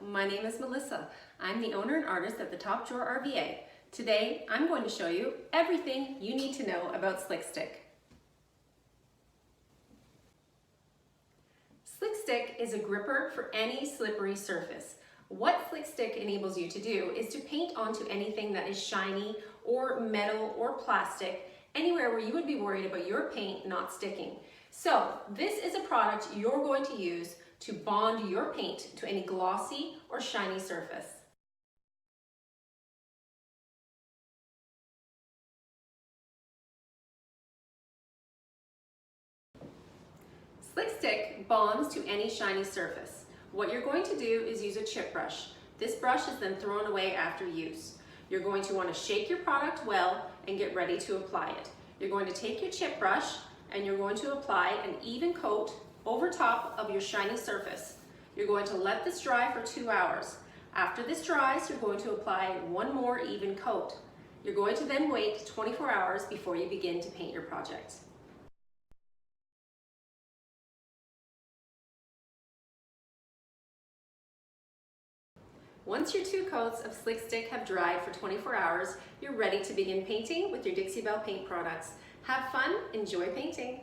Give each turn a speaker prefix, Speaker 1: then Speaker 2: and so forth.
Speaker 1: my name is Melissa. I'm the owner and artist of the Top Drawer RVA. Today, I'm going to show you everything you need to know about Slick Stick. Slick Stick is a gripper for any slippery surface. What Slick Stick enables you to do is to paint onto anything that is shiny or metal or plastic, anywhere where you would be worried about your paint not sticking. So this is a product you're going to use to bond your paint to any glossy or shiny surface. Slick Stick bonds to any shiny surface. What you're going to do is use a chip brush. This brush is then thrown away after use. You're going to want to shake your product well and get ready to apply it. You're going to take your chip brush and you're going to apply an even coat over top of your shiny surface. You're going to let this dry for 2 hours. After this dries, you're going to apply one more even coat. You're going to then wait 24 hours before you begin to paint your project. Once your 2 coats of Slick Stick have dried for 24 hours, you're ready to begin painting with your Dixie Belle Paint products. Have fun, enjoy painting.